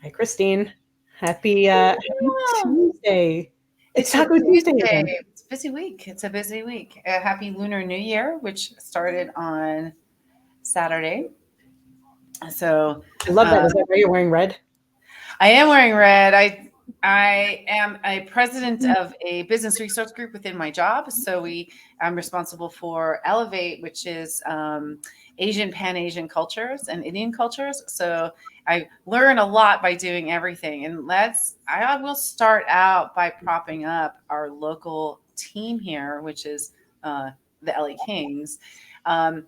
Hi, Christine. Happy Yeah, Tuesday. It's it's a Taco Tuesday Tuesday. again. It's a busy week. It's a busy week. Happy Lunar New Year, which started on Saturday. So I love that. uh, Is that why you're wearing red? I am wearing red. I am a president of a business resource group within my job. So I'm responsible for Elevate, which is Asian, Pan Asian cultures and Indian cultures. So I learn a lot by doing everything. And I will start out by propping up our local team here, which is the LA Kings. Um,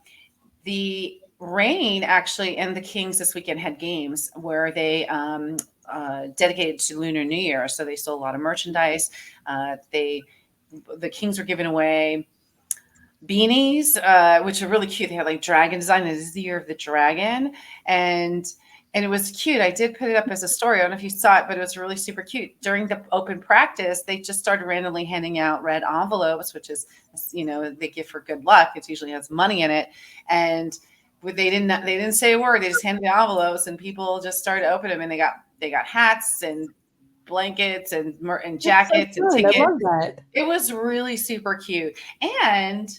the Rain actually and the Kings this weekend had games where they dedicated to Lunar New Year. So they sold a lot of merchandise. They the Kings were giving away beanies, which are really cute. They had like dragon design. It is the year of the dragon, and and it was cute. I did put it up as a story. I don't know if you saw it, but it was really super cute. During the open practice, they just started randomly handing out red envelopes, which is they give for good luck. It usually has money in it, and they didn't say a word. They just handed the envelopes, and people just started opening them, and they got hats and blankets and That's so jackets and fun. I tickets. love that. It was really super cute. And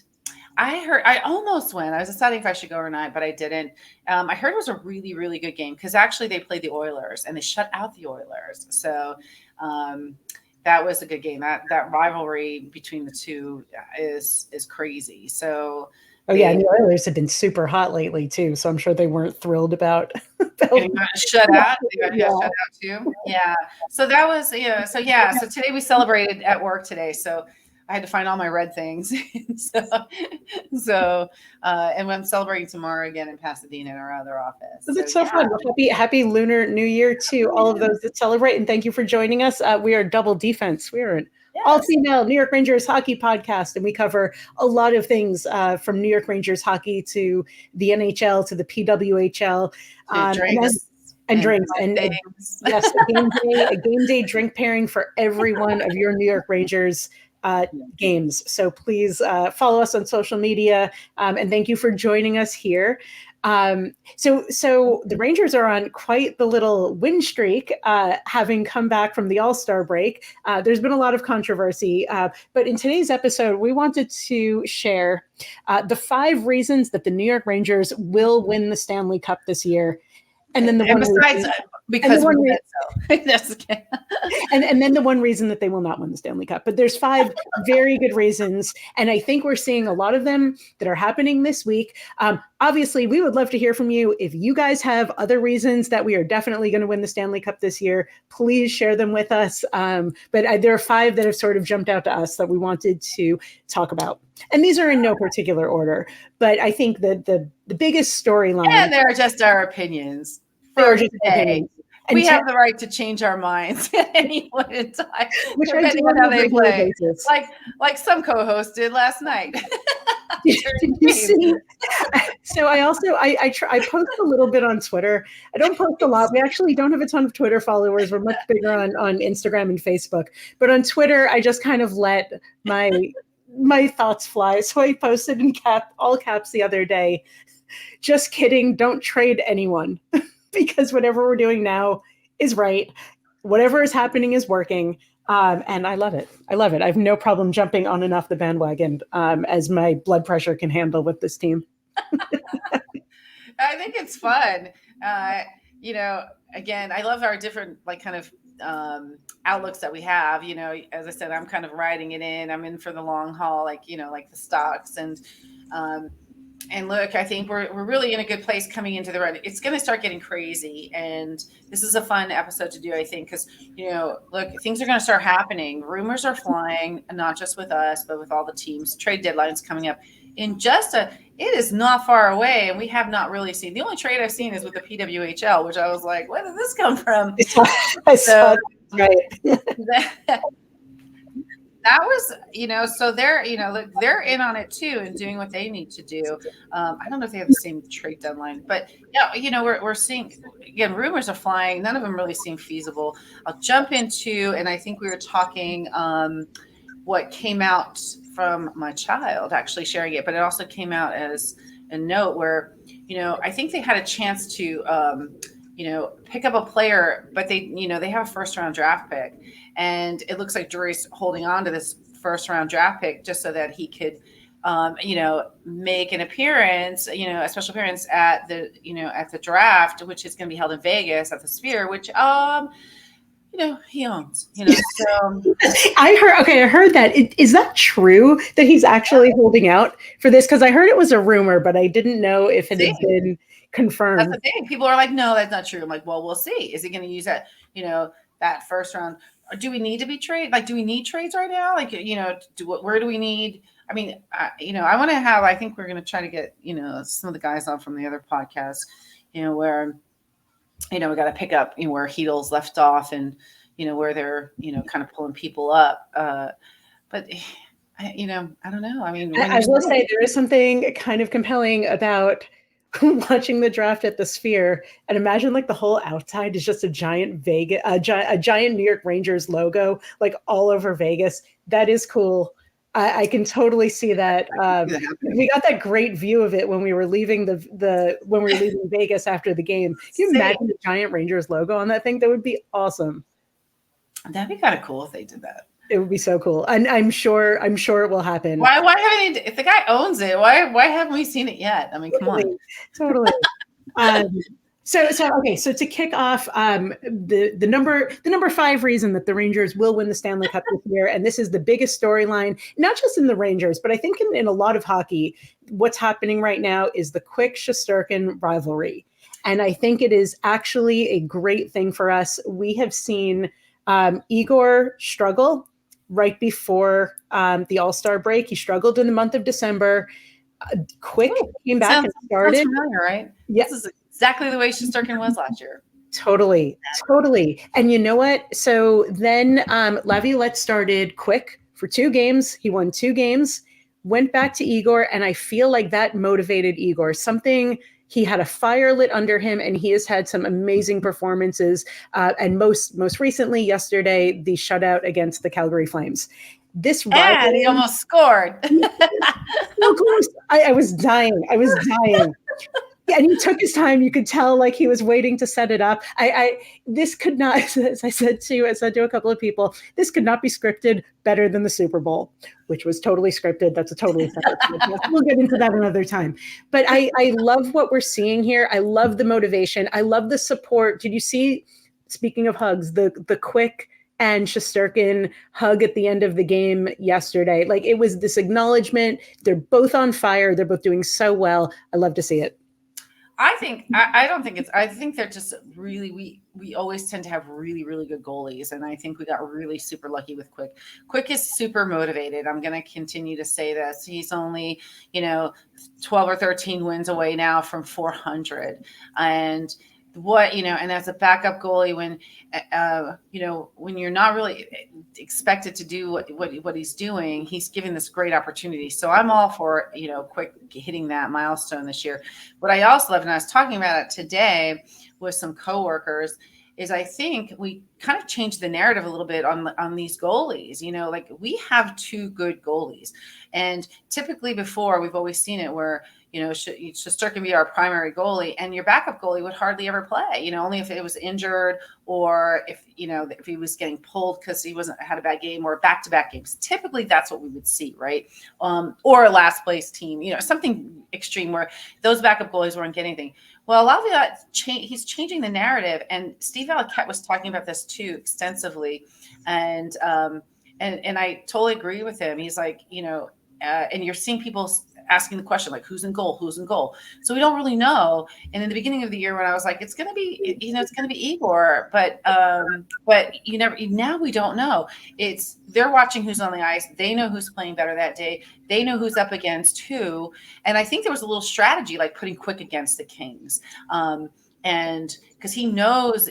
I almost went. I was deciding if I should go or not, but I didn't. I heard it was a really, really good game because actually they played the Oilers and they shut out the Oilers. So um, that was a good game. That rivalry between the two is crazy. So Oh yeah, they and the Oilers have been super hot lately too, so I'm sure they weren't thrilled about, about getting shut out. They got shut yeah. out too. Yeah. So that was yeah. So today we celebrated at work today. So I had to find all my red things. And I'm celebrating tomorrow again in Pasadena in our other office. Well, So that's so yeah. fun. Well, happy Lunar New Year to all of those that celebrate, and thank you for joining us. We are Double Defense. We are an Yes. all-female New York Rangers hockey podcast, and we cover a lot of things from New York Rangers hockey to the NHL to the PWHL, To and and drinks. fun And things. yes, a game day drink pairing for every one of your New York Rangers games. So please follow us on social media, and thank you for joining us here. So the Rangers are on quite the little win streak, having come back from the All-Star break. There's been a lot of controversy, but in today's episode, we wanted to share the 5 reasons that the New York Rangers will win the Stanley Cup this year, and then the And one besides, reason, and the because we one said so. That's okay. and then the one reason that they will not win the Stanley Cup. But there's 5 very good reasons, and I think we're seeing a lot of them that are happening this week. Obviously, we would love to hear from you. If you guys have other reasons that we are definitely going to win the Stanley Cup this year, please share them with us. But there are 5 that have sort of jumped out to us that we wanted to talk about. And these are in no particular order. But I think that the biggest storyline, And they're just our opinions they are for just today. opinions. We And have the right to change our minds at any point in time, which I do depending on on how a they regular play. basis. Like some co-hosts did last night. Did you see? So I post a little bit on Twitter. I don't post a lot. We actually don't have a ton of Twitter followers. We're much bigger on Instagram and Facebook. But on Twitter, I just kind of let my thoughts fly. So I posted in all caps the other day. Just kidding. Don't trade anyone because whatever we're doing now is right. Whatever is happening is working. And I love it. I love it. I have no problem jumping on and off the bandwagon, as my blood pressure can handle with this team. I think it's fun. Uh, Again, I love our different kind of outlooks that we have. As I said, I'm kind of riding it in. I'm in for the long haul, like the stocks um, and look, I think we're really in a good place coming into the run. It's going to start getting crazy, and this is a fun episode to do, I think, because look, things are going to start happening. Rumors are flying, not just with us, but with all the teams. Trade deadlines coming up in it is not far away, and we have not really seen. The only trade I've seen is with the PWHL, which I was like, where did this come from? I saw right. That was, so they're in on it too and doing what they need to do. I don't know if they have the same trade deadline, but yeah, we're seeing, again, rumors are flying. None of them really seem feasible. I'll jump into, and I think we were talking, what came out from my child actually sharing it, but it also came out as a note where, I think they had a chance to, pick up a player, but they have a first round draft pick, and it looks like Drury's holding on to this first round draft pick just so that he could, make an appearance, a special appearance at the draft, which is going to be held in Vegas at the Sphere, which he owns. So I heard that. Is that true that he's actually holding out for this? Because I heard it was a rumor, but I didn't know if it had been confirmed. That's the thing. People are like, no, that's not true. I'm like, well, we'll see. Is he going to use that, that first round? Or do we need to be trade? Like, do we need trades right now? Like, where do we need? I mean, I want to have, I think we're going to try to get, some of the guys on from the other podcasts, where, we got to pick up where Heedles left off and, where they're, kind of pulling people up. But I don't know. I mean, I will say there is something kind of compelling about watching the draft at the Sphere, and imagine like the whole outside is just a giant a giant New York Rangers logo, like all over Vegas. That is cool. I can totally see that. We got that great view of it when we were leaving when we were leaving Vegas after the game. Can you imagine the giant Rangers logo on that thing? That would be awesome. That'd be kind of cool if they did that. It would be so cool, and I'm sure it will happen. Why haven't they? If the guy owns it, why haven't we seen it yet? I mean, come on. Totally. So to kick off, the number 5 reason that the Rangers will win the Stanley Cup this year, and this is the biggest storyline, not just in the Rangers, but I think in a lot of hockey, what's happening right now is the Quick Shesterkin rivalry, and I think it is actually a great thing for us. We have seen Igor struggle right before the All-Star break. He struggled in the month of December. Quick came back and started. Sounds familiar, right? Yes. This is exactly the way Shesterkin was last year. Totally. And you know what? So then Laviolette started Quick for 2 games. He won 2 games, went back to Igor, and I feel like that motivated Igor. He had a fire lit under him, and he has had some amazing performances. And most recently, yesterday, the shutout against the Calgary Flames. This rivalry, and he almost scored. Of course, I was dying. And he took his time. You could tell like he was waiting to set it up. This could not, as I said to a couple of people, this could not be scripted better than the Super Bowl, which was totally scripted. That's a totally separate podcast. We'll get into that another time. But I love what we're seeing here. I love the motivation. I love the support. Did you see, speaking of hugs, the Quick and Shesterkin hug at the end of the game yesterday? Like, it was this acknowledgement. They're both on fire. They're both doing so well. I love to see it. I think they're just really, we always tend to have really, really good goalies. And I think we got really super lucky with Quick. Quick is super motivated. I'm going to continue to say this. He's only, 12 or 13 wins away now from 400. And and as a backup goalie, when you're not really expected to do what he's doing, he's given this great opportunity. So I'm all for, Quick hitting that milestone this year. What I also love, and I was talking about it today with some coworkers, is I think we kind of changed the narrative a little bit on these goalies. Like, we have 2 good goalies, and typically before we've always seen it where, Shesterkin can be our primary goalie, and your backup goalie would hardly ever play, only if it was injured, or if he was getting pulled because he had a bad game, or back-to-back games. Typically that's what we would see, right? Or a last place team, something extreme where those backup goalies weren't getting anything. Well, a lot of that he's changing the narrative, and Steve Valiquette was talking about this too extensively, and I totally agree with him. He's like, and you're seeing people asking the question, like, who's in goal? So we don't really know. And in the beginning of the year, when I was like, it's going to be Igor, but now we don't know. They're watching who's on the ice. They know who's playing better that day. They know who's up against who. And I think there was a little strategy, like putting Quick against the Kings. And because he knows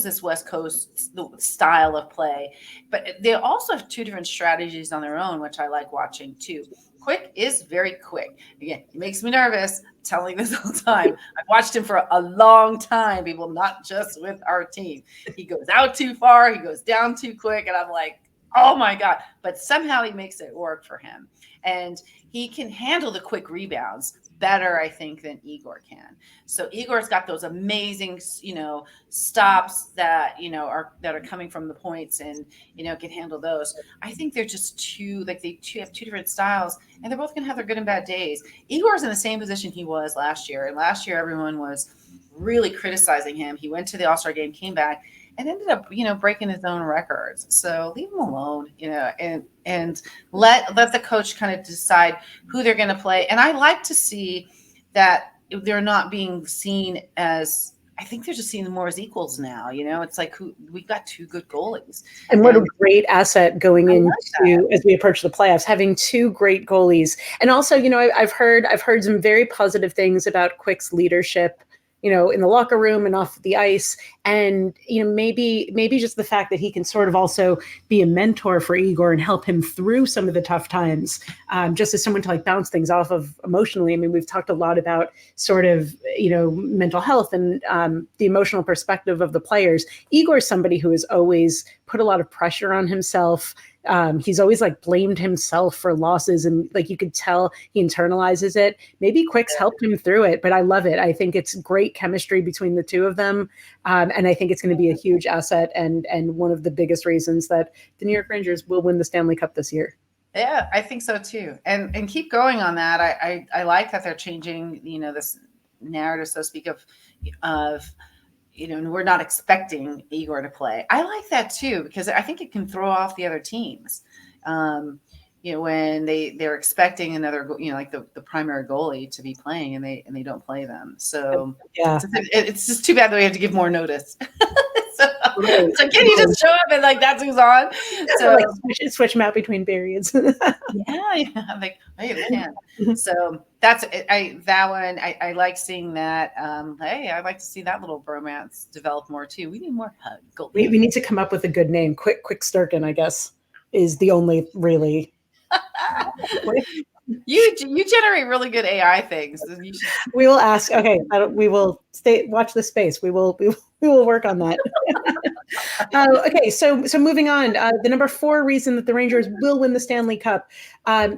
this West Coast style of play, but they also have 2 different strategies on their own, which I like watching too. Quick is very quick. Again, he makes me nervous. I'm telling this all the time. I've watched him for a long time, people, not just with our team. He goes out too far. He goes down too quick. And I'm like, Oh my God. But somehow he makes it work for him. And he can handle the quick rebounds better, I think, than Igor can. So Igor's got those amazing, stops that, are coming from the points and, can handle those. I think they're just have two different styles and they're both going to have their good and bad days. Igor's in the same position he was last year. And last year, everyone was really criticizing him. He went to the All-Star game, came back, and ended up, breaking his own records. So leave him alone, and let the coach kind of decide who they're going to play. And I like to see that they're not being seen as, I think they're just seen more as equals now. It's like we've got two good goalies. And what a great asset going into as we approach the playoffs, having two great goalies. And also, I've heard some very positive things about Quick's leadership, in the locker room and off the ice. And, maybe just the fact that he can sort of also be a mentor for Igor and help him through some of the tough times, just as someone to like bounce things off of emotionally. I mean, we've talked a lot about sort of, mental health and the emotional perspective of the players. Igor is somebody who has always put a lot of pressure on himself. He's always like blamed himself for losses, and like you could tell he internalizes it. Maybe Quick's helped him through it, but I love it. I think it's great chemistry between the two of them, and I think it's going to be a huge asset and one of the biggest reasons that the New York Rangers will win the Stanley Cup this year. Yeah, I think so too, and keep going on that. I like that they're changing, this narrative, so to speak, of we're not expecting Igor to play. I like that too, because I think it can throw off the other teams. When they're expecting another, like the primary goalie to be playing and they don't play them. So yeah, it's just too bad that we have to give more notice. So can you just show up and like that's who's on? So like switch them out between periods. yeah, like hey, we can. So that's that one. I like seeing that. Hey, I like to see that little bromance develop more too. We need more we need to come up with a good name. Quick Sturkin, I guess, is the only really. You generate really good AI things. We will ask. Okay, we will watch the space. We will work on that. Okay, so moving on. The number 4 reason that the Rangers will win the Stanley Cup.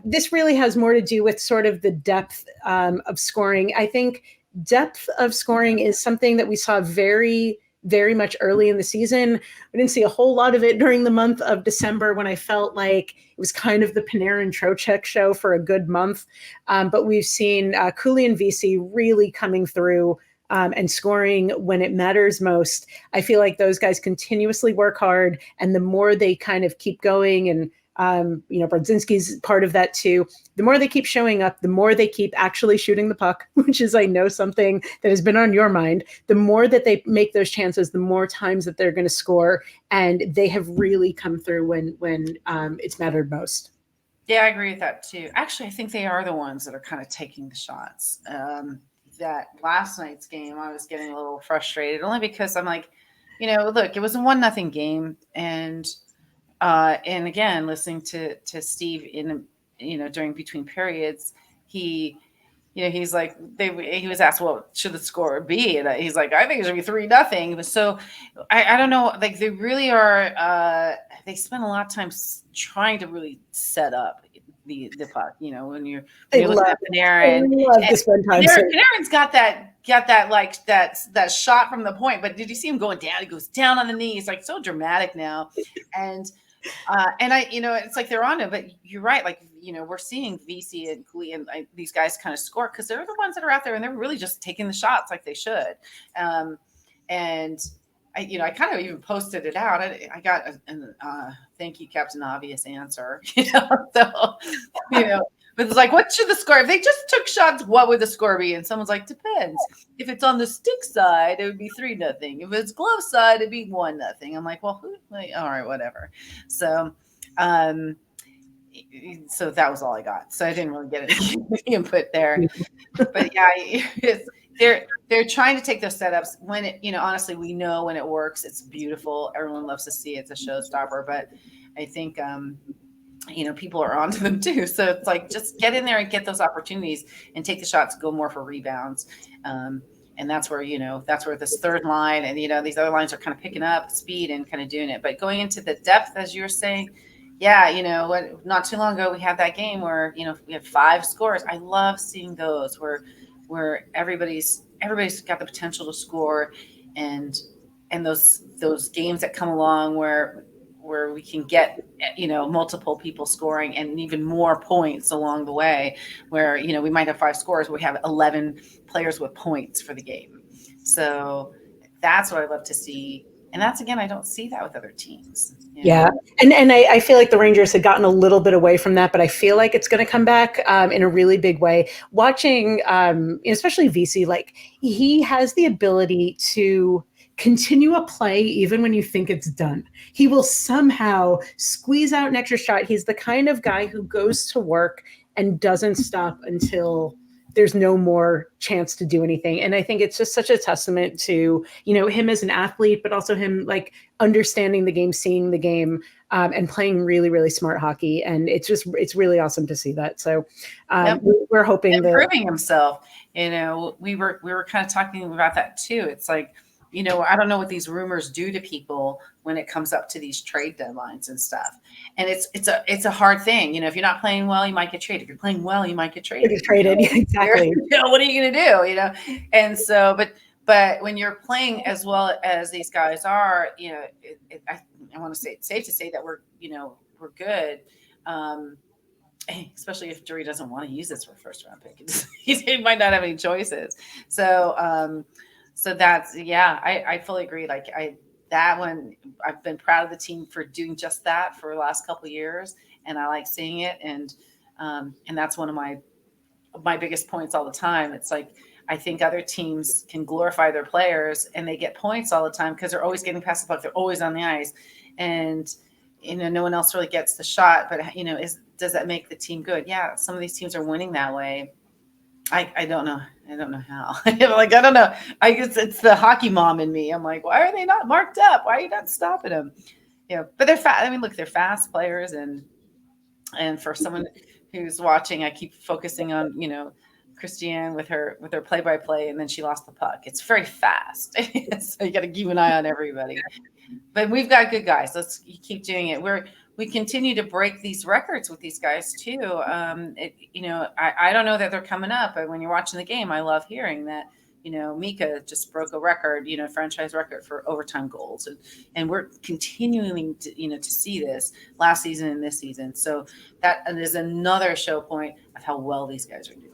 This really has more to do with sort of the depth of scoring. I think depth of scoring is something that we saw very, very much early in the season. We didn't see a whole lot of it during the month of December when I felt like it was kind of the Panarin Trocheck show for a good month. But we've seen Cooley and Vesey really coming through and scoring when it matters most. I feel like those guys continuously work hard, and the more they kind of keep going, and Brodzinski's part of that too. The more they keep showing up, the more they keep actually shooting the puck, which is, I know, something that has been on your mind. The more that they make those chances, the more times that they're going to score, and they have really come through when it's mattered most. Yeah, I agree with that too. Actually, I think they are the ones that are kind of taking the shots. That last night's game, I was getting a little frustrated, only because I'm like, look, it was a 1-0 game, and again, listening to Steve in, during between periods, he's like, he was asked, well, should the score be? And he's like, I think it should be 3-0. So I don't know, like they really are, they spend a lot of time trying to really set up the puck, when you're looking at Panarin. Panarin's got that like that shot from the point, but did you see him going down? He goes down on the knee. It's like so dramatic now. And I, it's like they're on it, but you're right. Like, we're seeing Vesey and Cooley and these guys kind of score because they're the ones that are out there and they're really just taking the shots like they should. And I kind of even posted it out. I got a thank you, Captain Obvious answer, so, but it's like, what should the score? If they just took shots, what would the score be? And someone's like, depends. If it's on the stick side, it would be 3-0. If it's glove side, it'd be 1-0. I'm like, well, all right, whatever. So, so that was all I got. So I didn't really get any input there. But yeah, they're trying to take those setups when it, honestly, we know when it works, it's beautiful. Everyone loves to see it. It's a showstopper. But I think people are onto them too. So it's like, just get in there and get those opportunities and take the shots, go more for rebounds. And that's where, that's where this third line and, these other lines are kind of picking up speed and kind of doing it. But going into the depth, as you were saying, yeah, not too long ago we had that game where we had 5 scores. I love seeing those where everybody's got the potential to score, and those games that come along where we can get multiple people scoring and even more points along the way, where we might have 5 scores, we have 11 players with points for the game. So that's what I love to see, and that's, again, I don't see that with other teams. Yeah. And I feel like the Rangers had gotten a little bit away from that, but I feel like it's going to come back in a really big way. Watching, especially VC, like he has the ability to continue a play even when you think it's done. He will somehow squeeze out an extra shot. He's the kind of guy who goes to work and doesn't stop until there's no more chance to do anything. And I think it's just such a testament to, him as an athlete, but also him like understanding the game, seeing the game, and playing really, really smart hockey. And it's really awesome to see that. So Yep. we're hoping that improving himself. We were kind of talking about that too. It's like, I don't know what these rumors do to people when it comes up to these trade deadlines and stuff. And it's a hard thing. If you're not playing well, you might get traded. If you're playing well, you might get traded. Exactly. What are you going to do? And so, but when you're playing as well as these guys are, I want to say it's safe to say that we're good. Especially if Drury doesn't want to use this for a first round pick. He might not have any choices. So that's, I fully agree. Like that one, I've been proud of the team for doing just that for the last couple of years. And I like seeing it. And that's one of my biggest points all the time. It's like, I think other teams can glorify their players and they get points all the time because they're always getting past the puck. They're always on the ice, and no one else really gets the shot. But does that make the team good? Yeah, some of these teams are winning that way. I don't know. I don't know how. I don't know. I guess it's the hockey mom in me. I'm like, why are they not marked up? Why are you not stopping them? But they're fast. I mean, look, they're fast players, and for someone who's watching, I keep focusing on Christiane with her play-by-play, and then she lost the puck. It's very fast, so you got to keep an eye on everybody. But we've got good guys. Let's keep doing it. We continue to break these records with these guys too. I don't know that they're coming up, but when you're watching the game, I love hearing that. Mika just broke a record, franchise record for overtime goals, and we're continuing to see this last season and this season. So that is another show point of how well these guys are doing.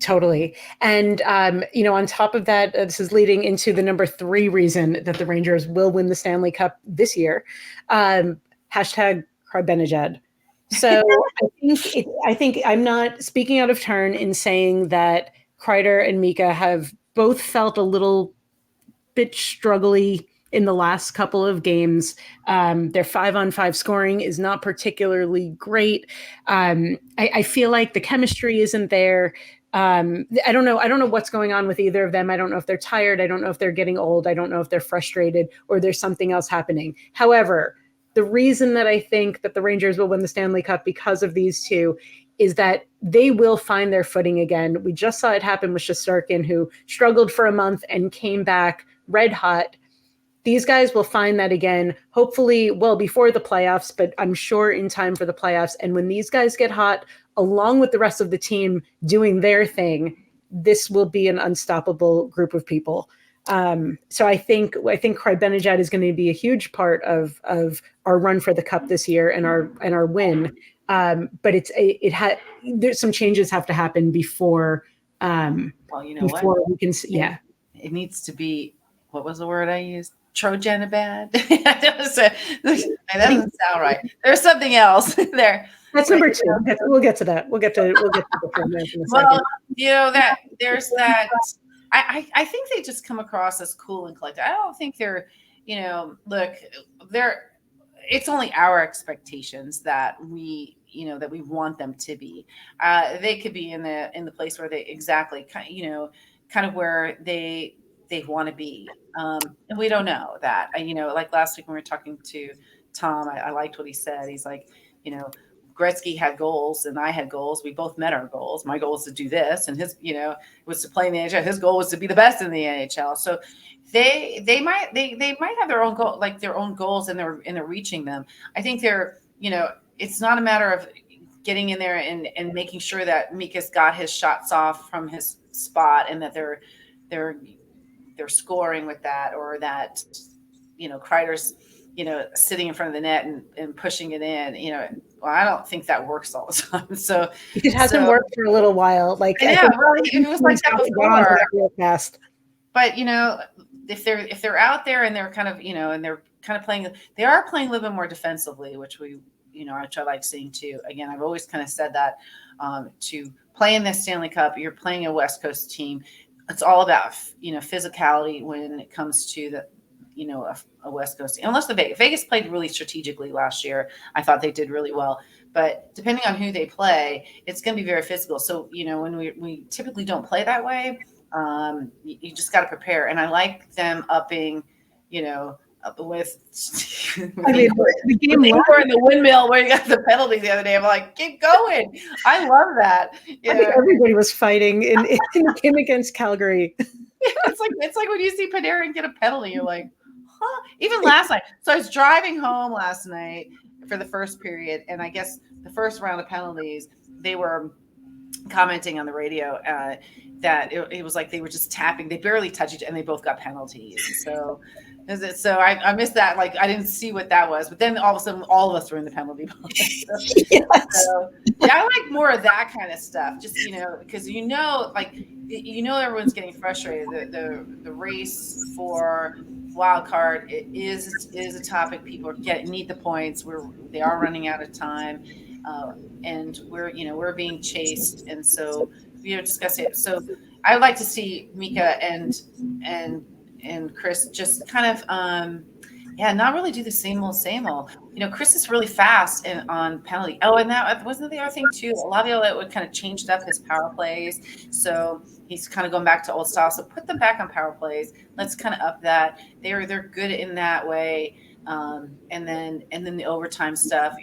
Totally. And, on top of that, this is leading into the number 3 reason that the Rangers will win the Stanley Cup this year. Hashtag Benajad. So I think I'm not speaking out of turn in saying that Kreider and Mika have both felt a little bit struggly in the last couple of games. Their 5-on-5 scoring is not particularly great. I feel like the chemistry isn't there. I don't know what's going on with either of them. I don't know if they're tired. I don't know if they're getting old. I don't know if they're frustrated or there's something else happening. However, the reason that I think that the Rangers will win the Stanley Cup because of these two is that they will find their footing again. We just saw it happen with Shesterkin, who struggled for a month and came back red hot. These guys will find that again, hopefully, well, before the playoffs, but I'm sure in time for the playoffs. And when these guys get hot, along with the rest of the team doing their thing, this will be an unstoppable group of people. So I think Benajad is going to be a huge part of our run for the cup this year and our win. But there's some changes have to happen before we can. Yeah, it needs to be. What was the word I used? Trojanabad. That doesn't sound right. There's something else there. That's number 2. We'll get to that. We'll get to the program in a second. That there's that. I think they just come across as cool and collected. I don't think they're, it's only our expectations that we want them to be. They could be in the place where they exactly, kind of where they want to be. And we don't know that. Like last week when we were talking to Tom, I liked what he said. He's like, Gretzky had goals and I had goals. We both met our goals. My goal was to do this, and his, was to play in the NHL. His goal was to be the best in the NHL. So they might have their own goal, like their own goals, and they're reaching them. I think they're it's not a matter of getting in there and making sure that Mika's got his shots off from his spot and that they're scoring with that, or that, Kreider's, sitting in front of the net and pushing it in, well, I don't think that works all the time. So it hasn't worked for a little while. Like, yeah, well, it was like that before. Real fast. But if they're out there and they're kind of, and they're kind of playing, they are playing a little bit more defensively, which which I like seeing too. Again, I've always kind of said that to play in this Stanley Cup, you're playing a West Coast team. It's all about, physicality when it comes to the, a West Coast team. Unless Vegas played really strategically last year. I thought they did really well. But depending on who they play, it's going to be very physical. So, when we typically don't play that way, you just got to prepare. And I like them upping, with the game in the windmill where you got the penalty the other day. I'm like, keep going. I love that. I think everybody was fighting in the game against Calgary. It's like when you see Panarin get a penalty, you're like, huh? Even last night. So I was driving home last night for the first period, and I guess the first round of penalties, they were commenting on the radio that it was like they were just tapping. They barely touched each, and they both got penalties. So I missed that. Like, I didn't see what that was. But then all of a sudden, all of us were in the penalty box. Yes. So, yeah, I like more of that kind of stuff. Just, because everyone's getting frustrated. The race for wild card is a topic. People need the points. They are running out of time, and we're being chased, and so discuss it. So I'd like to see Mika and Chris just kind of not really do the same old. Chris is really fast on penalty. Oh, and that wasn't the other thing too. Laviolette would kind of changed up his power plays, so he's kind of going back to old style. So put them back on power plays. Let's kind of up that. They're good in that way. And then the overtime stuff,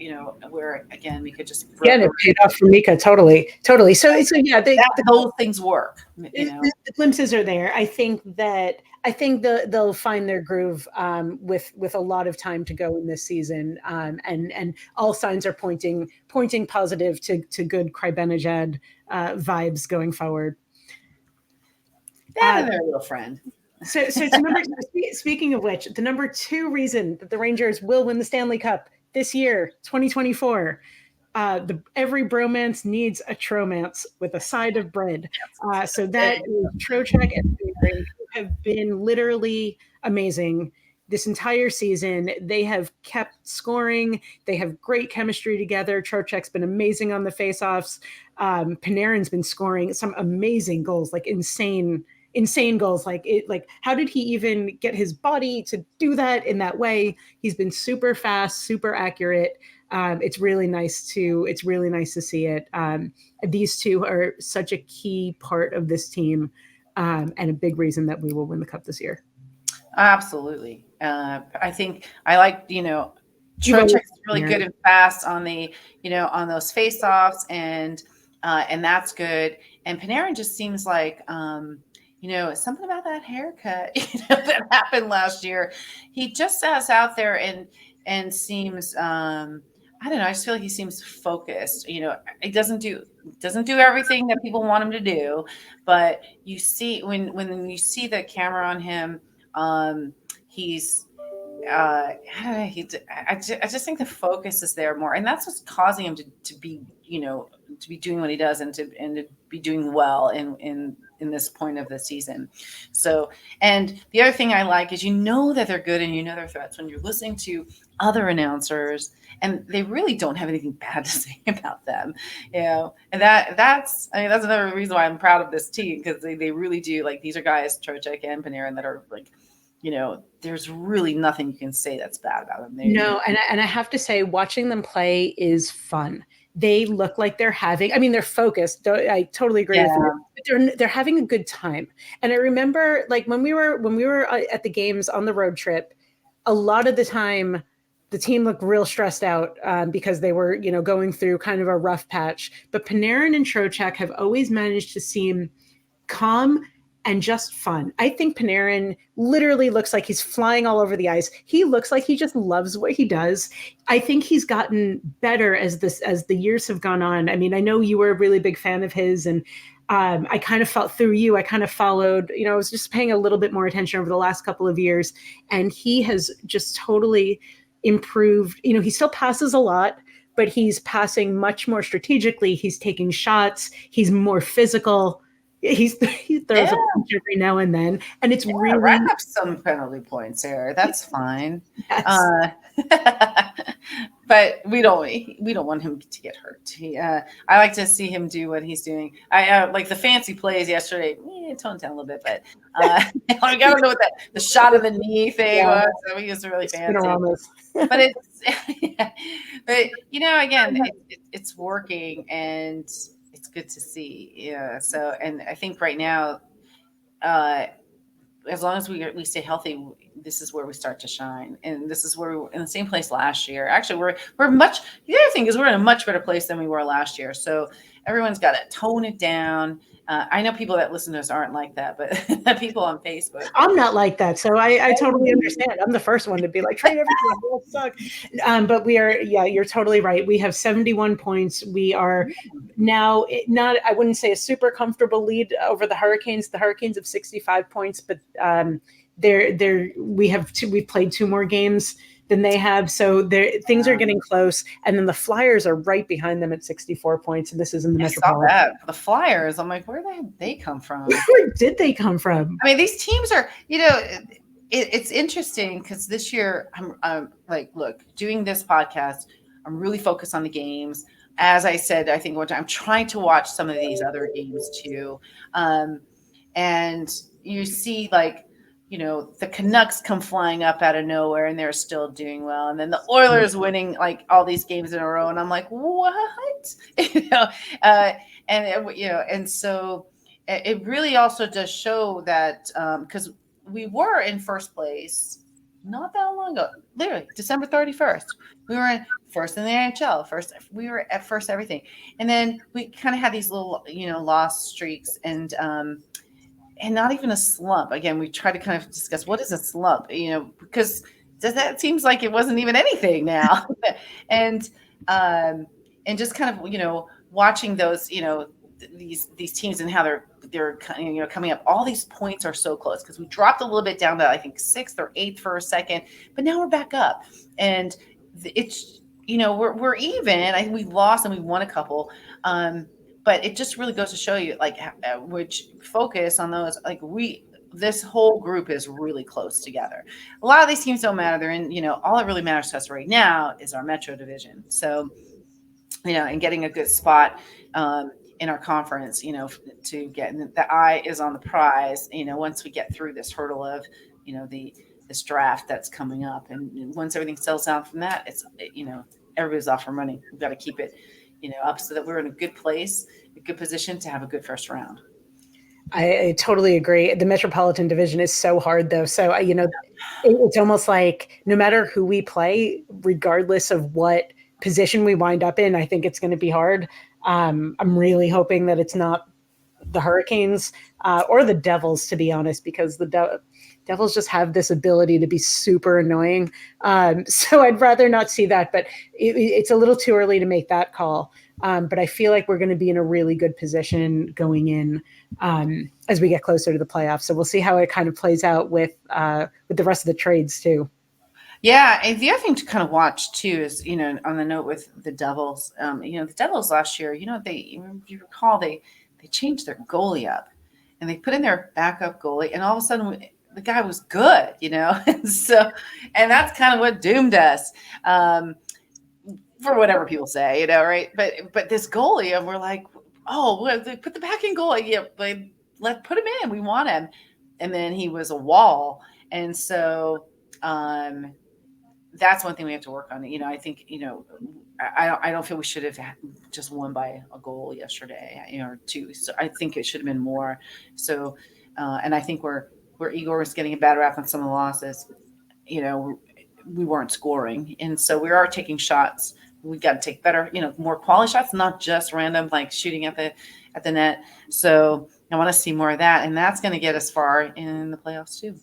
where again we could just it paid off for Mika totally. So yeah, those things work. The glimpses are there. I think they'll find their groove with a lot of time to go in this season, and all signs are pointing positive to good Krybenejad vibes going forward. They're a real friend. So speaking of which, the number 2 reason that the Rangers will win the Stanley Cup this year, 2024, every bromance needs a tromance with a side of bread. So that is Trocheck and Panarin, who have been literally amazing this entire season. They have kept scoring. They have great chemistry together. Trocheck's been amazing on the faceoffs. Panarin's been scoring some amazing goals, like insane goals. Like how did he even get his body to do that in that way? He's been super fast, super accurate. It's really nice to see it. These two are such a key part of this team, and a big reason that we will win the cup this year. Absolutely. I think I like, Trocheck's really good and fast on the, on those face-offs, and that's good. And Panarin just seems like, something about that haircut, that happened last year. He just says out there and seems, I don't know. I just feel like he seems focused. He doesn't do everything that people want him to do, but you see when you see the camera on him, he's. I don't know. I just think the focus is there more, and that's what's causing him to be, to be doing what he does and to be doing well in this point of the season. So, and the other thing I like is that they're good and they're threats when you're listening to other announcers and they really don't have anything bad to say about them, and that's another reason why I'm proud of this team, because they really do, like, these are guys, Trocheck and Panarin, that are like, there's really nothing you can say that's bad about them. And I have to say, watching them play is fun. They look like they're they're focused. I totally agree with you. But they're having a good time. And I remember, like, when we were at the games on the road trip, a lot of the time the team looked real stressed out because they were, going through kind of a rough patch. But Panarin and Trocheck have always managed to seem calm and just fun. I think Panarin literally looks like he's flying all over the ice. He looks like he just loves what he does. I think he's gotten better as the years have gone on. I mean, I know you were a really big fan of his, and I kind of felt through you. I kind of followed, I was just paying a little bit more attention over the last couple of years, and he has just totally improved. He still passes a lot, but he's passing much more strategically. He's taking shots. He's more physical. He throws a punch every now and then, and it's really rack up some penalty points there. That's fine. Yes. But we don't want him to get hurt. I like to see him do what he's doing. I like the fancy plays yesterday. Toned down a little bit, but I don't know what the shot of the knee thing was. So he was really fancy. But but again, it's working, and it's good to see. Yeah. So, and I think right now, as long as we stay healthy, this is where we start to shine. And this is where we were in the same place last year. Actually, we're much. The other thing is we're in a much better place than we were last year. So everyone's got to tone it down. I know people that listen to us aren't like that, but people on Facebook. I'm not like that, so I totally understand. I'm the first one to be like, trade everything, will suck. But we are, you're totally right. We have 71 points. We are now not, I wouldn't say a super comfortable lead over the Hurricanes. The Hurricanes have 65 points, but we've played 2 more games than they have, so things are getting close. And then the Flyers are right behind them at 64 points, and this is in the Metropolitan. I saw that. The Flyers, I'm like, where did they come from? Where did they come from? I mean, these teams are, it's interesting because this year I'm like, look, doing this podcast, I'm really focused on the games. As I said, I think one time I'm trying to watch some of these other games too, and you see like, the Canucks come flying up out of nowhere and they're still doing well. And then the Oilers winning like all these games in a row. And I'm like, what? And so it really also does show that because we were in first place not that long ago, literally December 31st. We were in first in the NHL, we were at first everything. And then we kind of had these little, lost streaks and not even a slump. Again, we try to kind of discuss what is a slump, because that seems like it wasn't even anything now. and just kind of, watching those, these teams and how they're coming up. All these points are so close because we dropped a little bit down to I think 6th or 8th for a second, but now we're back up, and it's we're even. I think we lost and we won a couple. But it just really goes to show you, like, which focus on those, like this whole group is really close together. A lot of these teams don't matter. They're in, all that really matters to us right now is our Metro division. So, and getting a good spot in our conference, to get the eye is on the prize, once we get through this hurdle of, this draft that's coming up. And once everything settles down from that, it's, everybody's off and running. We've got to keep it up so that we're in a good place, a good position to have a good first round. I totally agree. The Metropolitan Division is so hard, though. So, it's almost like no matter who we play, regardless of what position we wind up in, I think it's going to be hard. I'm really hoping that it's not the Hurricanes or the Devils, to be honest, because the Devils just have this ability to be super annoying. So I'd rather not see that, but it's a little too early to make that call. But I feel like we're going to be in a really good position going in as we get closer to the playoffs. So we'll see how it kind of plays out with the rest of the trades too. Yeah, and the other thing to kind of watch too is, on the note with the Devils, the Devils last year, if you recall, they changed their goalie up and they put in their backup goalie, and all of a sudden the guy was good, and that's kind of what doomed us, for whatever people say, right? But this goalie, and we're like, they put the back in goalie, put him in, we want him, and then he was a wall, and so that's one thing we have to work on. I think I don't feel we should have just won by a goal yesterday, or 2. So I think it should have been more. So, and I think where Igor was getting a bad rap on some of the losses, we weren't scoring. And so we are taking shots. We got to take better, more quality shots, not just random, like shooting at the net. So I want to see more of that, and that's going to get us far in the playoffs too.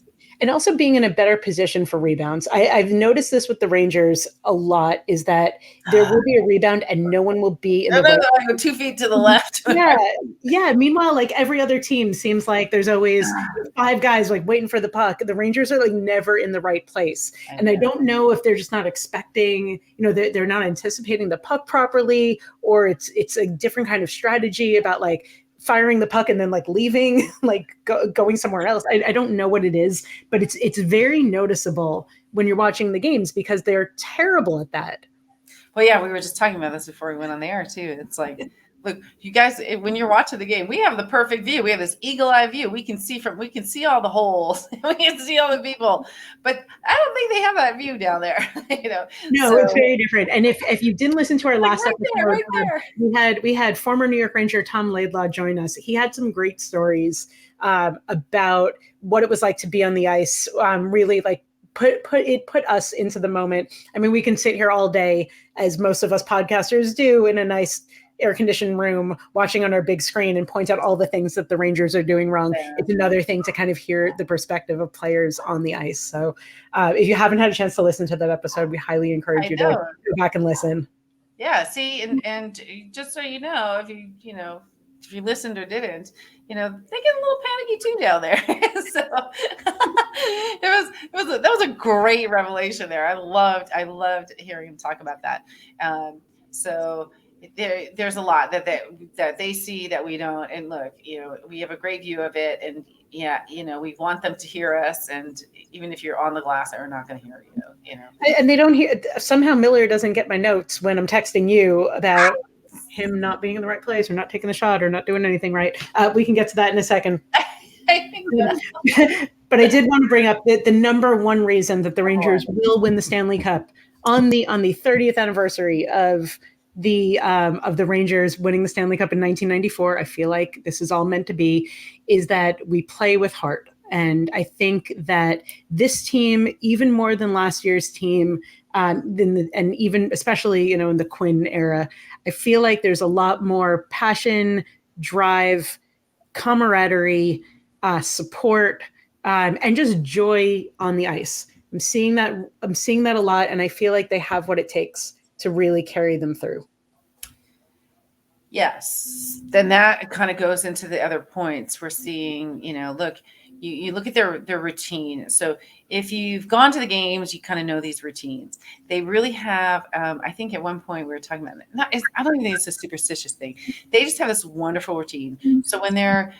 And also being in a better position for rebounds. I've noticed this with the Rangers a lot, is that there will be a rebound and no one will be in the right. I go 2 feet to the left. Yeah, yeah. Meanwhile, like every other team seems like there's always 5 guys like waiting for the puck. The Rangers are like never in the right place. And I don't know if they're just not expecting, they're not anticipating the puck properly, or it's a different kind of strategy about like firing the puck and then like leaving, like going somewhere else. I don't know what it is, but it's very noticeable when you're watching the games because they're terrible at that. Well, yeah, we were just talking about this before we went on the air too. It's like, look, you guys, when you're watching the game, we have the perfect view. We have this eagle eye view. We can see all the holes. We can see all the people, but I don't think they have that view down there. No, it's very different. And if you didn't listen to our last episode, we had former New York Ranger Tom Laidlaw join us. He had some great stories about what it was like to be on the ice. Really, like put us into the moment. I mean, we can sit here all day, as most of us podcasters do, in a nice air-conditioned room watching on our big screen and point out all the things that the Rangers are doing wrong. Yeah. It's another thing to kind of hear the perspective of players on the ice. So if you haven't had a chance to listen to that episode, we highly encourage you to go back and listen. Yeah, see, and just so you know, if you listened or didn't, they get a little panicky too down there. So that was a great revelation there. I loved hearing him talk about that. So there's a lot that they see that we don't. And look, we have a great view of it, and we want them to hear us. And even if you're on the glass, they're not going to hear you. And they don't hear. Somehow Miller doesn't get my notes when I'm texting you about him not being in the right place or not taking the shot or not doing anything right. We can get to that in a second. But I did want to bring up the number one reason that the Rangers will win the Stanley Cup on the 30th anniversary of the Rangers winning the Stanley Cup in 1994. I feel like this is all meant to be, is that we play with heart. And I think that this team, even more than last year's team, and even especially, in the Quinn era, I feel like there's a lot more passion, drive, camaraderie, support, and just joy on the ice. I'm seeing that a lot, and I feel like they have what it takes to really carry them through. Yes. Then that kind of goes into the other points we're seeing. Look, you look at their routine. So if you've gone to the games, you kind of know these routines. They really have, I think at one point we were talking about, I don't even think it's a superstitious thing. They just have this wonderful routine. So when they're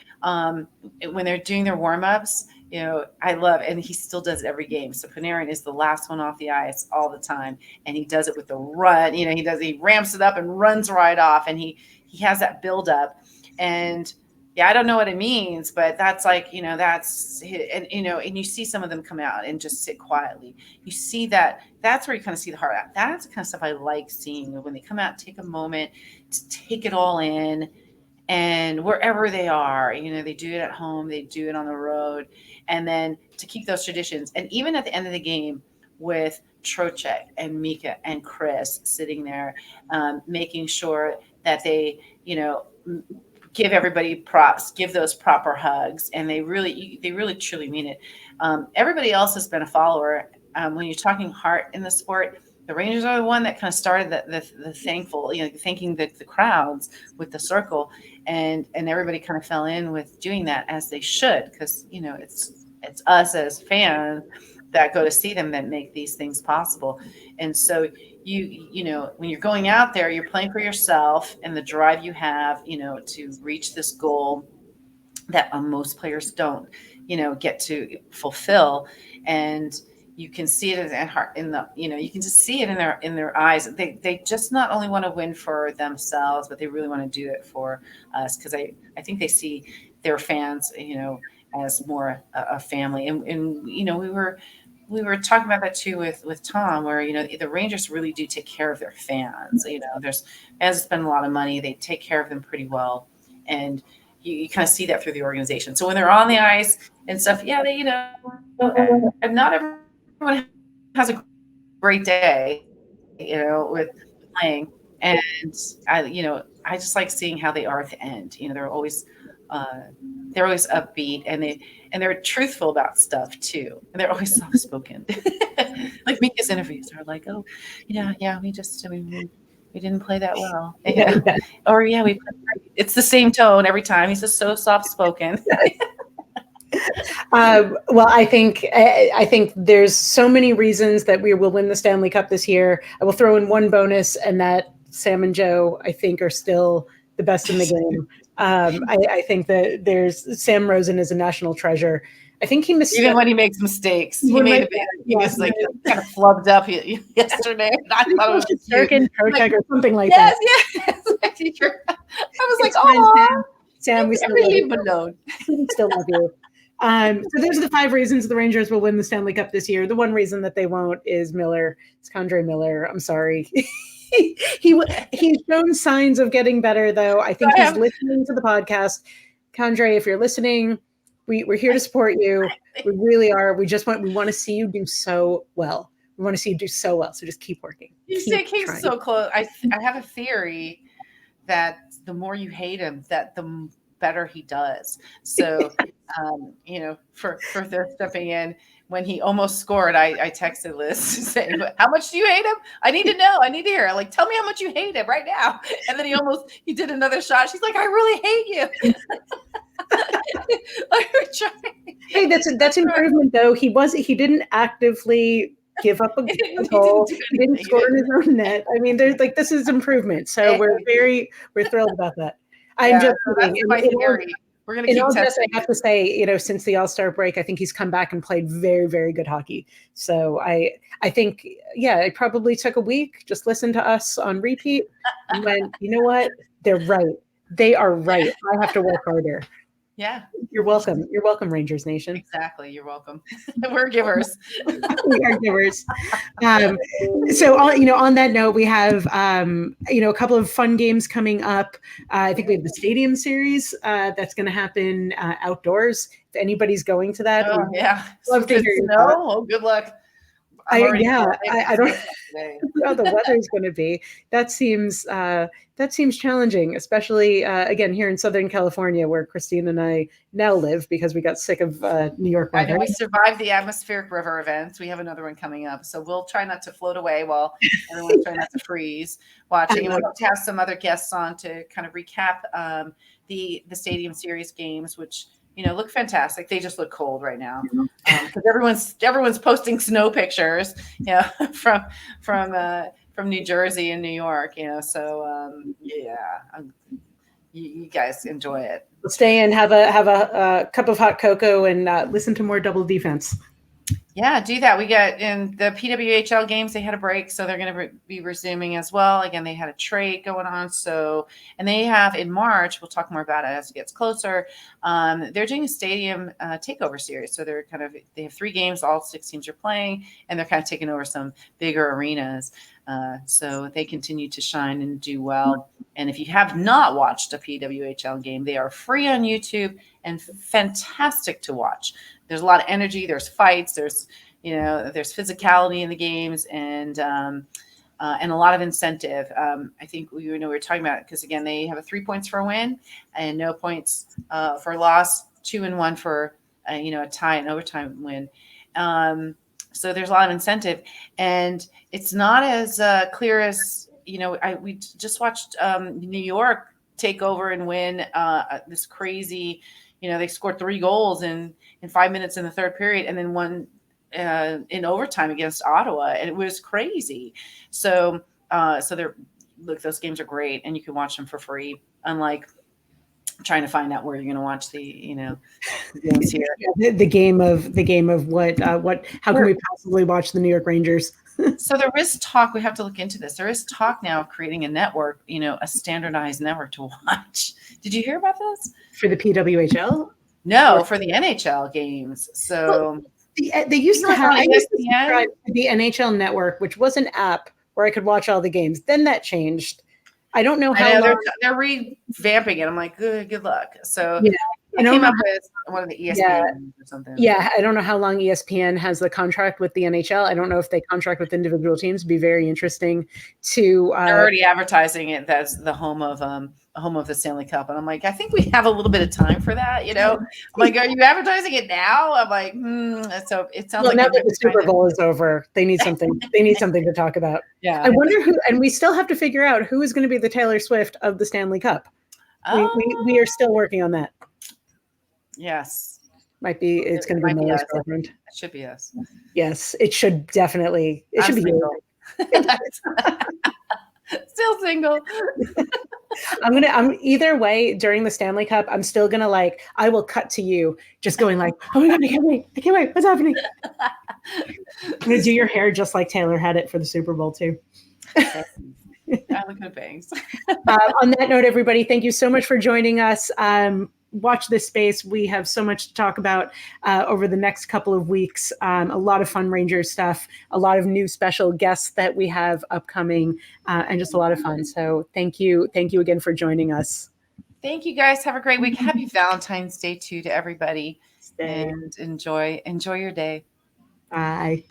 doing their warm-ups, I love, and he still does it every game. So Panarin is the last one off the ice all the time. And he does it with the run. He ramps it up and runs right off. And he has that buildup. And yeah, I don't know what it means, but that's like, that's, and you see some of them come out and just sit quietly. You see that's where you kind of see the heart out. That's the kind of stuff I like seeing, when they come out, take a moment to take it all in. And wherever they are, they do it at home, they do it on the road, and then to keep those traditions. And even at the end of the game with Trocheck and Mika and Chris sitting there, making sure that they, give everybody props, give those proper hugs. And they really truly mean it. Everybody else has been a follower. When you're talking heart in the sport, the Rangers are the one that kind of started the thankful, thanking the crowds with the circle, and everybody kind of fell in with doing that, as they should, because it's us as fans that go to see them that make these things possible. And so when you're going out there, you're playing for yourself and the drive you have, to reach this goal that most players don't, get to fulfill. And you can see it you can just see it in their eyes. They just not only want to win for themselves, but they really want to do it for us, because I think they see their fans, as more a family. And we were talking about that too with Tom, where the Rangers really do take care of their fans. There's fans spend a lot of money, they take care of them pretty well, and you kind of see that through the organization. So when they're on the ice and stuff, yeah, they and not everyone has a great day, with playing. And I just like seeing how they are at the end. They're always they're always upbeat, and they're truthful about stuff too, and they're always soft spoken. Like Mika's interviews are like, oh, yeah, we didn't play that well, or yeah, we played great. It's the same tone every time. He's just so soft spoken. Well, I think there's so many reasons that we will win the Stanley Cup this year. I will throw in one bonus, and that Sam and Joe, I think, are still the best in the game. I think that there's Sam Rosen is a national treasure. I think he missed even when he makes mistakes. He made he was like kind of flubbed up yesterday. I thought it was Durkin, Proteg, or something like that. Yes. I was like, oh, Sam, we still leave him alone. We still love you. So those are the 5 reasons the Rangers will win the Stanley Cup this year. The one reason that they won't is Miller. It's Condre Miller. I'm sorry. He's shown signs of getting better, though. I think he's listening to the podcast. Condre, if you're listening, we're here to support you. We really are. We want to see you do so well. We want to see you do so well. So just keep working. He's so close. I have a theory that the more you hate him, that the better he does. So, for their stepping in when he almost scored, I texted Liz to say, how much do you hate him? I need to know. I need to hear. Like, tell me how much you hate him right now. And then he did another shot. She's like, I really hate you. Hey, that's improvement though. He didn't actively give up a goal. He didn't score in his own net. I mean, this is improvement. So we're thrilled about that. I'm just kidding. My theory. We're going to keep testing. I have to say, since the All-Star break, I think he's come back and played very, very good hockey. So I think, it probably took a week. Just listen to us on repeat and went, you know what? They're right. They are right. I have to work harder. Yeah. You're welcome. You're welcome, Rangers Nation. Exactly. You're welcome. We're givers. We are givers. So on that note, we have, a couple of fun games coming up. I think we have the Stadium Series that's going to happen outdoors. If anybody's going to that. Oh, yeah. Love to hear your thoughts. Oh, good luck. I don't know how the weather's going to be. That seems challenging, especially again here in Southern California, where Christine and I now live because we got sick of New York weather. We survived the atmospheric river events. We have another one coming up, so we'll try not to float away while everyone's trying not to freeze watching. And we'll have some other guests on to kind of recap the Stadium Series games, which look fantastic. They just look cold right now because everyone's posting snow pictures, from New Jersey and New York, So you guys enjoy it. We'll stay and have a cup of hot cocoa and listen to more Double Defense. Yeah, do that. We got in the PWHL games, they had a break, so they're going to be resuming as well. Again, they had a trade going on. And they have in March, we'll talk more about it as it gets closer. They're doing a stadium takeover series. So they have 3 games, all 6 teams are playing, and they're kind of taking over some bigger arenas. So they continue to shine and do well. And if you have not watched a PWHL game, they are free on YouTube and fantastic to watch. There's a lot of energy. There's fights. There's physicality in the games and a lot of incentive. I think we were talking about it because again, they have 3 points for a win and no points for a loss, 2 and 1 for a tie and overtime win. So there's a lot of incentive, and it's not as clear as we just watched New York take over and win this crazy. They scored 3 goals in 5 minutes in the third period, and then won in overtime against Ottawa, and it was crazy. So those games are great, and you can watch them for free. Unlike trying to find out where you're going to watch the games here. the game of what how can we possibly watch the New York Rangers? So there is talk. We have to look into this. There is talk now of creating a network, a standardized network to watch. Did you hear about this? For the PWHL? No, for the NHL games. So they used to have the NHL network, which was an app where I could watch all the games. Then that changed. I don't know how long. They're revamping it. I'm like, good luck. So yeah. I came up with one of the ESPN or something. Yeah, I don't know how long ESPN has the contract with the NHL. I don't know if they contract with individual teams. It'd be very interesting to. They're already advertising it as the home of home of the Stanley Cup. And I'm like, I think we have a little bit of time for that. I'm like, are you advertising it now? I'm like, So it sounds like now that the Super Bowl is over, they need something. They need something to talk about. Yeah. I wonder who, and we still have to figure out who is going to be the Taylor Swift of the Stanley Cup. We are still working on that. Yes. It's going to be Miller's girlfriend. It should be us. Yes, it should definitely. It should be single. Still single. I'm either way during the Stanley Cup. I'm still going to I will cut to you just going like, oh my God, I can't wait. I can't wait. What's happening? I'm going to do your hair just like Taylor had it for the Super Bowl too. I look good bangs. On that note, everybody, thank you so much for joining us. Watch this space. We have so much to talk about over the next couple of weeks. A lot of Fun Rangers stuff, a lot of new special guests that we have upcoming, and just a lot of fun. So thank you. Thank you again for joining us. Thank you guys. Have a great week. Happy Valentine's Day too to everybody. And enjoy your day. Bye.